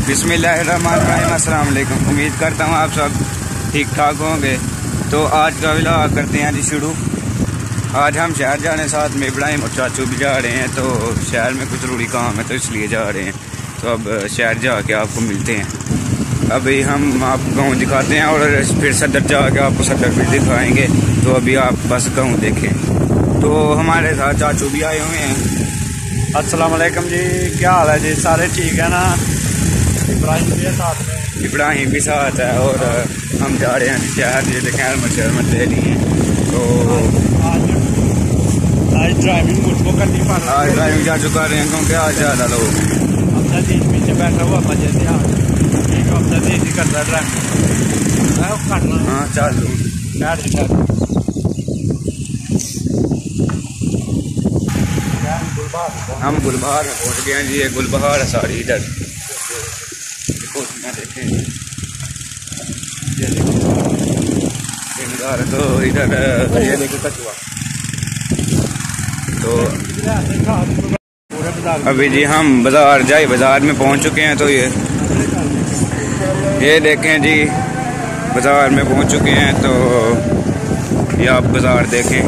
बिस्मिल्लाहिर्रहमानिर्रहीम। अस्सलाम वालेकुम। उम्मीद करता हूँ आप सब ठीक ठाक होंगे। तो आज का व्लॉग करते हैं जी शुरू। आज हम शहर जा रहे हैं, साथ में इब्राहिम और चाचू भी जा रहे हैं। तो शहर में कुछ जरूरी काम है तो इसलिए जा रहे हैं। तो अब शहर जाके आपको मिलते हैं। अभी हम आपको गाँव दिखाते हैं और फिर सदर जाके आपको सदर भी दिखाएँगे। तो अभी आप बस गाँव देखें। तो हमारे साथ चाचू भी आए हुए हैं। अस्सलाम वालेकुम जी, क्या हाल है जी? सारे ठीक है ना? इब्राहिम भी साथ में, इब्राहिम भी साथ है और हम जा रहे हैं शहर। ये देखें हेलमेट ले लिए। तो आज ड्राइविंग मुझको करनी पड़ रही है। आज ड्राइविंग जा चुका रहे हैं क्योंकि आज ज़्यादा लोग हैं। अपना दिन पीछे बैठा हुआ बजे से एक हफ्ता दिन ही करता ड्राइविंग। हाँ चालू हम गुलबहार में पहुँच गए हैं जी। ये गुलबहार है सारी इधर देखें। तो इधर ये देखो कचुआ। तो अभी जी हम बाजार में पहुंच चुके हैं। तो ये देखें जी बाजार में पहुंच चुके हैं। तो ये आप बाजार देखें।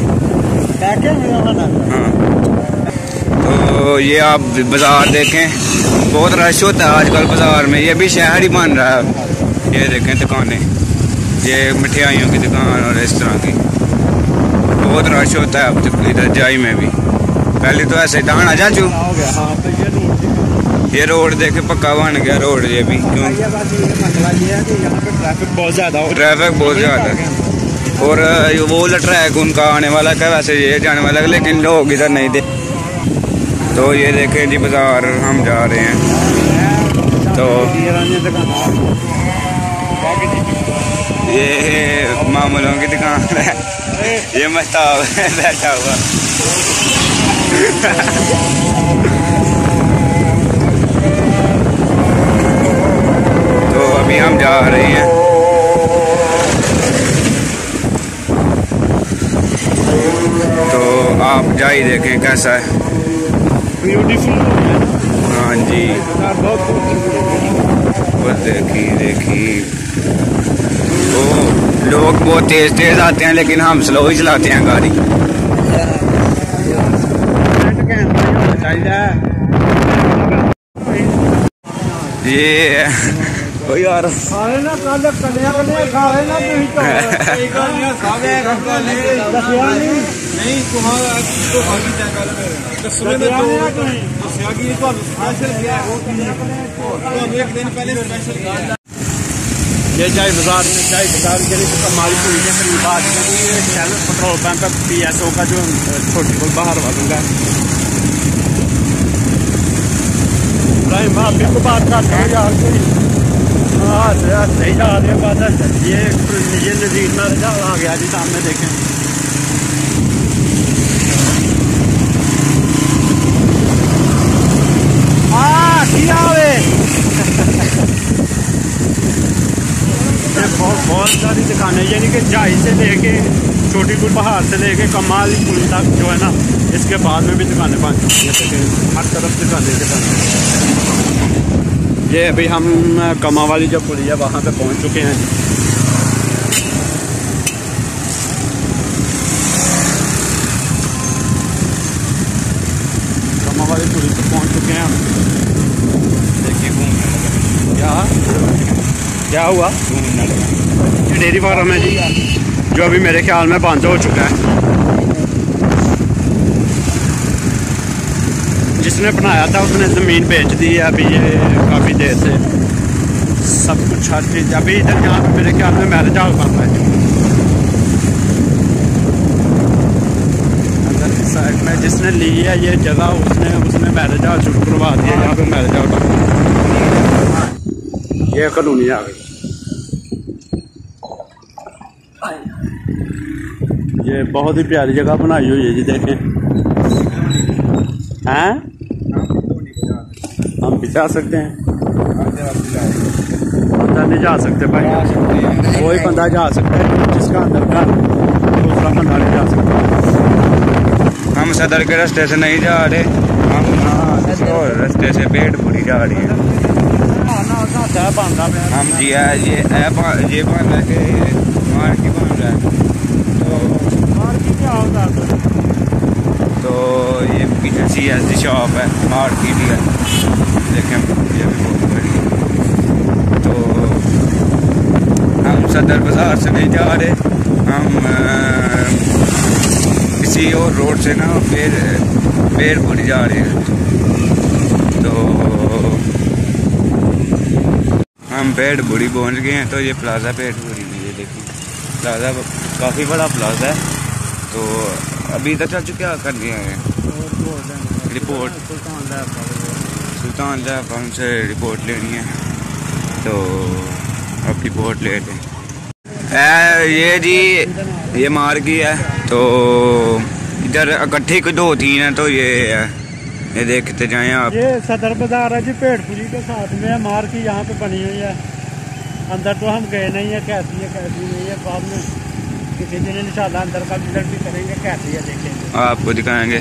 हाँ तो ये आप बाजार देखें, बहुत रश होता है आजकल बाजार में। ये भी शहर ही बन रहा है। ये देखें दुकानें, ये मिठाइयों की दुकान और इस तरह की बहुत रश होता है अब इधर जाई में भी। पहले तो ऐसे डाना चाचू। ये रोड देखे पक्का बन गया रोड। ये भी क्यों ट्रैफिक बहुत ज़्यादा है। और वो वाला ट्रैक उनका आने वाला है, वैसे ये जाने वाला है, लेकिन लोग इधर नहीं दे। तो ये देखें जी बाजार हम जा रहे हैं। तो ये मामूलों की दुकान है। ये महताब है बैठा हुआ। तो अभी हम जा रहे हैं। तो आप जा ही देखें कैसा है। ब्यूटीफुल। हाँ जी बस देखी। तो लोग बहुत तेज आते हैं, लेकिन हम स्लो ही चलाते हैं गाड़ी। ये ओ यार ये चाय बाजार के लिए कमाल हुई है। करीब आज पेट्रोल पंप PSO का जो छोटी गुलबहार वालूंगा। भाभी को बात करते हैं यार कोई। हाँ सही जा रहे हैं बात। ये नजीर में आ गया जी, सामने देखें। बहुत सारी दुकानें, यानी कि जाई से लेके छोटी गुलबहार से लेके कमाल पुल तक जो है ना, इसके बाद में भी दुकानें बन चुकी हैं। हर तरफ दुकानें। ये अभी हम कमा वाली जो पुल है वहाँ पे पहुँच चुके हैं। कमा वाली पुल पे पहुँच चुके हैं हम। देखिए क्या हुआ? ये डेयरी फार्म है जी, जो अभी मेरे ख्याल में बंद हो चुका है। जिसने बनाया था उसने ज़मीन बेच दी है अभी। ये काफ़ी देर से सब कुछ हर चीज़ अभी इधर यहाँ पे मेरे ख्याल में मैरिज हॉल बन रहा है। अंदर की साइड में जिसने ली है ये जगह, उसने मैरिज हॉल शुरू करवा दिया। यहाँ पे मैरिज हॉल ये कॉलोनी आ गई। ये बहुत ही प्यारी जगह बनाई हुई है जी, देखें। हैं हम भी जा सकते हैं? अंदर नहीं जा सकते भाई। कोई बंदा जा सकता है जिसका अंदर का, दूसरा बंदा नहीं जा सकता। हम सदर के रास्ते से नहीं जा रहे, हम और रास्ते से पेट पूरी जा रही है। बांधा पे हम जी ये बन रहा है कि मार्की बन रहा है। तो मार्की क्या होता है? तो ये पीछे CSD शॉप है, मार्केट ही है, देखें ये भी बहुत बड़ी है। तो हम सदर बाज़ार से नहीं जा रहे, हम किसी और रोड से ना पेड़पुरी जा रहे हैं। तो हम पेड़पुरी पहुंच गए हैं। तो ये प्लाजा पेड़पुरी, ये देखिए प्लाजा काफ़ी बड़ा प्लाजा है। तो अभी तक चाचू क्या कर दिया है? रिपोर्ट सुल्तान लैब से रिपोर्ट लेनी है, तो अब रिपोर्ट ले लें। ये जी ये मार्गी है, तो इधर इकट्ठे कोई 2-3 है। तो ये देखते जाएं आप। ये सदर बाजार है जी, पेड़पुरी के साथ में है मार्गी, यहाँ पे बनी हुई है। अंदर तो हम गए नहीं है, कैसी है कैसी नहीं है, बाद में किसी दिन इंशाल्लाह अंदर का विजिट भी करेंगे, कैसी है देखेंगे, आपको दिखाएंगे।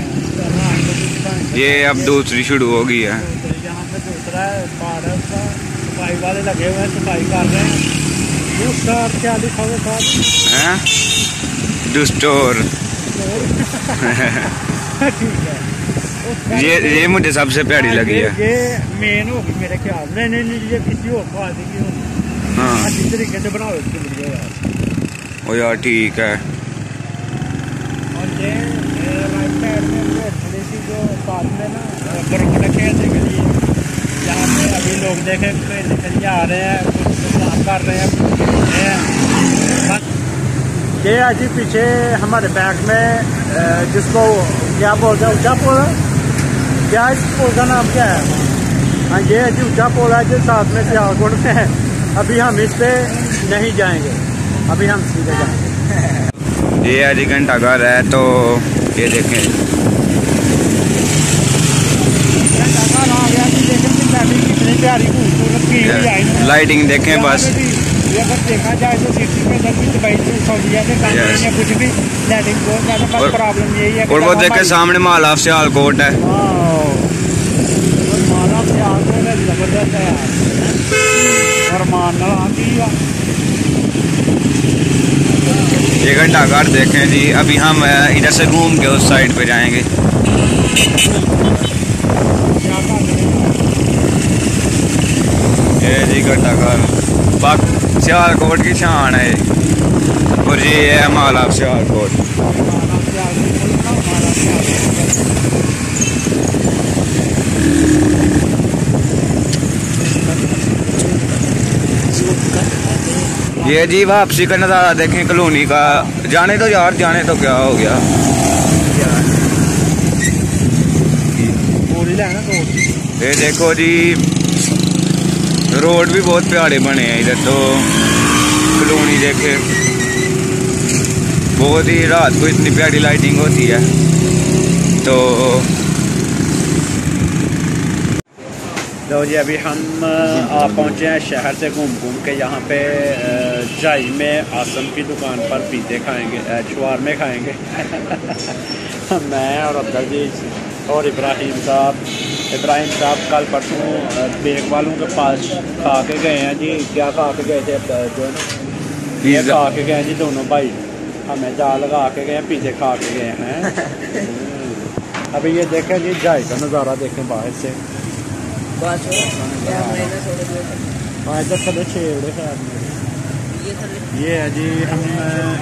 ये अब दूसरी शुरू हो गई है। यहाँ पे दूसरा है पार है उसका, सफाई वाले लगे हुए हैं, सफाई कर रहे हैं। क्या लिखा हुआ था? स्टोर। ठीक है, ये मुझे सबसे प्यारी लगी है। ये मेन होगी मेरे ख्याल में। नहीं ये किसी और को आदि की होगी। हाँ अच्छी तरीके से बनाओ इसके लिए यार। ओ यार ठीक है। और ये राइट साइड में वो थोड़ी सी जो पास में ना ग्राउंड खेलने के लिए, यहाँ पे अभी लोग देखे खेलने आ रहे हैं, कुछ काम कर रहे हैं। ये है जी पीछे हमारे बैग में, जिसको क्या बोलते हैं, ऊंचा पोल है क्या? इस पोल का नाम क्या है? हाँ ये है जी ऊंचा पोल है जो साथ में सियालकोट में है। अभी हम इस पे नहीं जाएंगे, अभी हम सीधे जाएंगे। ये है जी घंटाघर है। तो ये देखें घंटाघर आ गया जी, देखें कितनी प्यारी खूबसूरत की हुई है। लाइटिंग देखें बस। ये अगर देखा जाए तो सिटी में जब भी दुबई से सऊदीया से काम करने कुछ भी लाइटिंग बहुत ज़्यादा, बस प्रॉब्लम यही है। और वो देखे सामने माल ऑफ सियालकोट है। माल ऑफ सियालकोट है, जबरदस्त है यार। और मानना आती है ये घंटाघर देखें जी। अभी हम इधर से घूम के उस साइड पे जाएंगे। ये जी घंटाघर सियालकोट की शान है। और ये है माल ऑफ सियालकोट। ये जी वापसी का नज़ारा देखें कॉलोनी का। जाने तो यार, जाने तो क्या हो गया। ये देखो जी रोड भी बहुत प्यारे बने हैं इधर। तो कॉलोनी देखे, बहुत ही रात को इतनी प्यारी लाइटिंग होती है। तो जी अभी हम पहुँचे हैं शहर से घूम के यहाँ पे जाई में आसम की दुकान पर पीते खाएंगे, शवारमे खाएंगे। मैं और अब्दुल जी और इब्राहिम साहब कल परसों बेग वालों के पास खा के गए हैं जी। क्या खा के गए थे जो है ना, ये खा के गए जी दोनों भाई, हमें जा लगा के गए, पीछे खा के गए हैं। अभी ये देखें जी जाई का नज़ारा देखें बाहर से। ये है जी, हम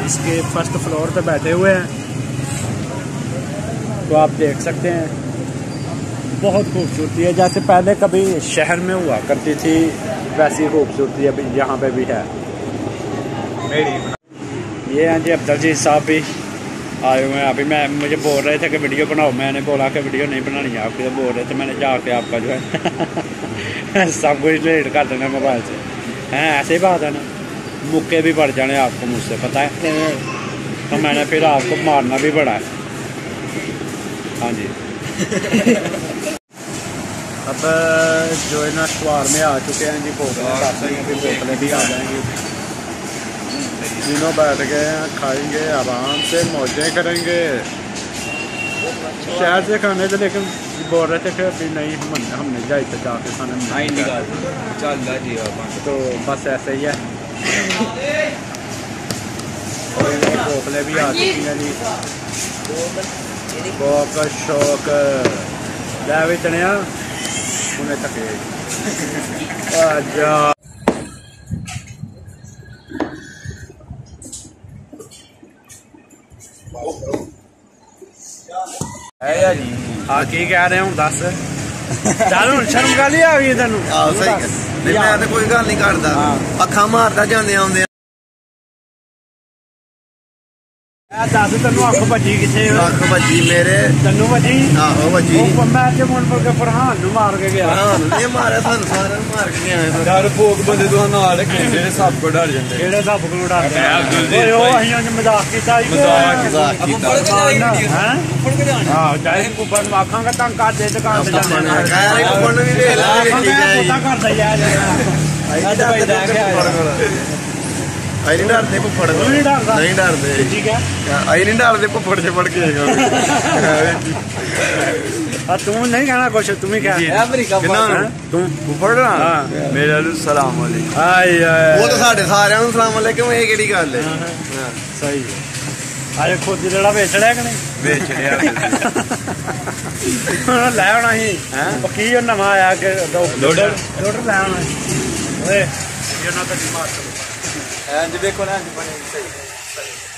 इसके फर्स्ट फ्लोर पे बैठे हुए हैं, तो आप देख सकते हैं बहुत खूबसूरती है। जैसे पहले कभी शहर में हुआ करती थी वैसी खूबसूरती अभी यहाँ पे भी है। ये हैं जी अब्दुल जी साहब भी आए हुए हैं। अभी मुझे बोल रहे थे कि वीडियो बनाओ, मैंने बोला कि वीडियो नहीं बनानी है आपकी, तो बोल रहे थे। मैंने जाके आपका जो है सब कुछ डिलीट कर देना मोबाइल से। हैं ऐसे ही बात है ना, मुक्के भी बढ़ जाने आपको मुझसे पता है, तो मैंने फिर आपको मारना भी पड़ा है। हाँ जी। अब जो है ना शवार में आ चुके हैं जी, बोतलें भी आ जाएंगी। तीनों बैठ गए हैं, खाएंगे आराम से, मौजें करेंगे। शहर से खाने से लेकिन बोल रहे थे कि अभी नहीं हमने जाए तो जाके खाना नहीं निकाल चल रहा जी आप तो बस ऐसे ही है। बोतलें भी आ चुकी हैं जी। कोक शौक लै भी चने उन्हें थके है जी। हाँ की कह रहे हूँ दस चल हूँ शर्म कर लिया भी तेन मैं तो कोई गल नहीं करता अखा मारता जाने आउंदे दस तेन अख भजी किथे अख भजी मेरे तेन भजी आहो भजी मैं ते मुन पर के फरहान नु मार के गया नहीं मारे थानू सारे मार के गया डर भोग बंदे तो नाल रखे जेड़े सब को डर जांदे केड़े सब को डरदे ओए ओ अहियां ने मजाक कीता ही मजाक कीता हैं फड़ के जाना हां चाहे ऊपर आखां का तंग कर दे दुकान ते जाने कह रहे कोन भी वेख ला देखी जाए पता कर दे यार आज भाई देख आई नहीं डरते फुफड़ नहीं डरते ठीक है आई नहीं डरते फुफड़ से पड़ के तू नहीं कहना कुछ तुम ही क्या तू फुफड़ मेरे सलाम वालेकुम वो तो साढ़े सारे सलाम वालेकुम ये केड़ी गल है सही अरे खुद जेड़ा बेचना कि नहीं लै आना ही की नवा आया कि लोडर लै आना ओए ये ना तो मार देखो ना बने सही